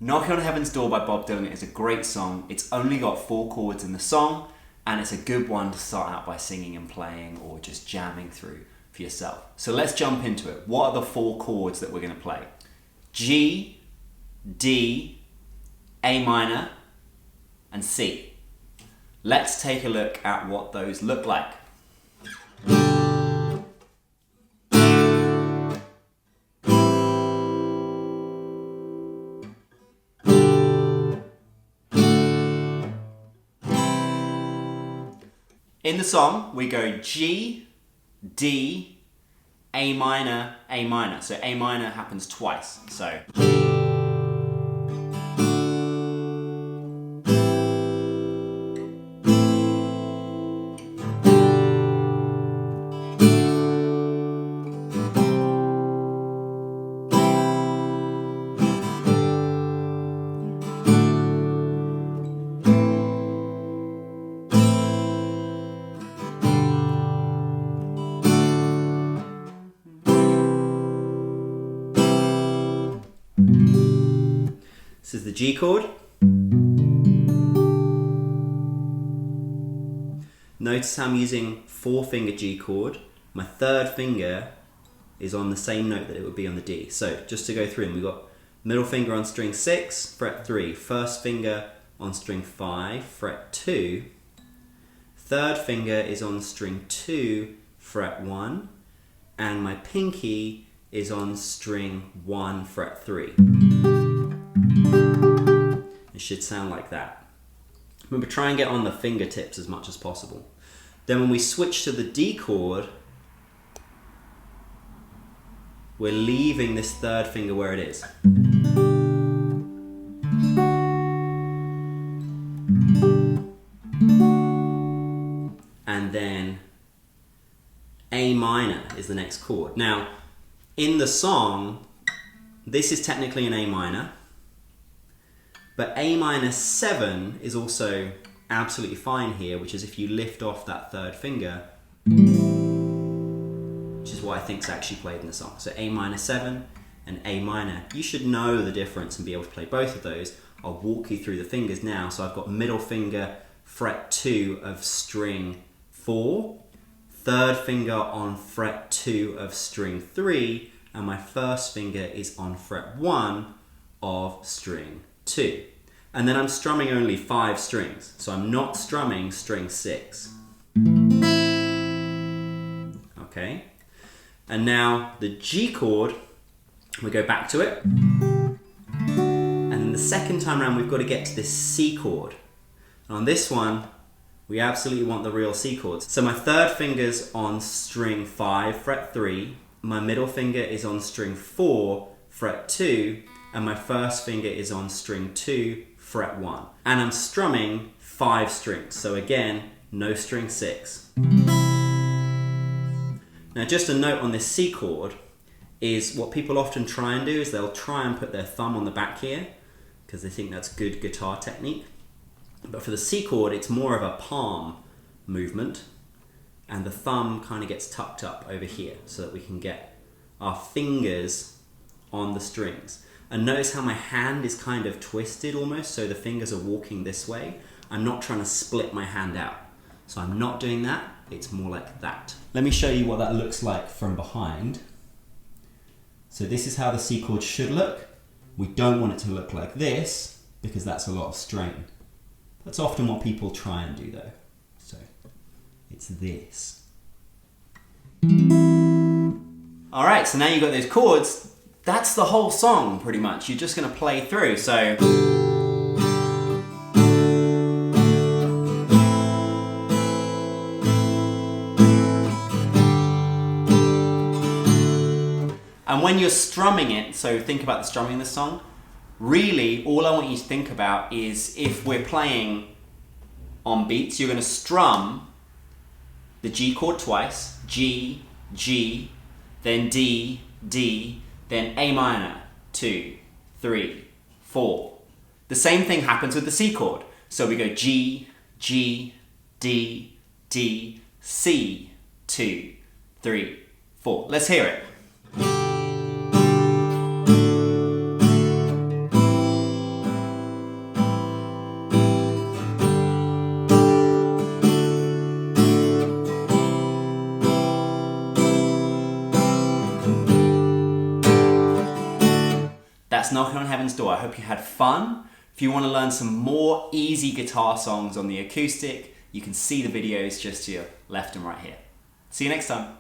Knocking on Heaven's Door by Bob Dylan is a great song. It's only got 4 chords in the song, and it's a good one to start out by singing and playing or just jamming through for yourself. So let's jump into it. What are the 4 chords that we're going to play? G, D, A minor, and C. Let's take a look at what those look like. In the song, we go G, D, A minor, A minor. So A minor happens twice. So this is the G chord. Notice how I'm using 4-finger G chord. My 3rd finger is on the same note that it would be on the D. So just to go through them, we've got middle finger on string 6, fret 3. 1st finger on string 5, fret 2. 3rd finger is on string 2, fret 1. And my pinky is on string 1, fret 3. It should sound like that. Remember, try and get on the fingertips as much as possible. Then when we switch to the D chord, we're leaving this 3rd finger where it is. And then A minor is the next chord. Now, in the song, this is technically an A minor, but A minor 7 is also absolutely fine here, which is if you lift off that 3rd finger, which is what I think is actually played in the song. So A minor 7 and A minor. You should know the difference and be able to play both of those. I'll walk you through the fingers now. So I've got middle finger, fret 2 of string 4, 3rd finger on fret 2 of string 3, and my 1st finger is on fret 1 of string 2. And then I'm strumming only 5 strings, so I'm not strumming string 6. Okay? And now the G chord, we go back to it. And then the second time around, we've got to get to this C chord. And on this one, we absolutely want the real C chords. So my 3rd finger's on string 5, fret 3. My middle finger is on string 4, fret 2. And my 1st finger is on string 2, fret 1. And I'm strumming 5 strings. So again, no string 6. Now just a note on this C chord is what people often try and do is they'll try and put their thumb on the back here because they think that's good guitar technique. But for the C chord, it's more of a palm movement, and the thumb kind of gets tucked up over here so that we can get our fingers on the strings. And notice how my hand is kind of twisted almost, so the fingers are walking this way. I'm not trying to split my hand out. So I'm not doing that, it's more like that. Let me show you what that looks like from behind. So this is how the C chord should look. We don't want it to look like this because that's a lot of strain. That's often what people try and do though. So it's this. All right, so now you've got those chords. That's the whole song pretty much. You're just gonna play through, so. And when you're strumming it, so think about the strumming in the song, really all I want you to think about is if we're playing on beats, you're gonna strum the G chord twice, G, G, then D, D, then A minor, 2, 3, 4. The same thing happens with the C chord. So we go G, G, D, D, C, 2, 3, 4. Let's hear it. that's Knocking on Heaven's Door. I hope you had fun. If you want to learn some more easy guitar songs on the acoustic, you can see the videos just to your left and right here. See you next time.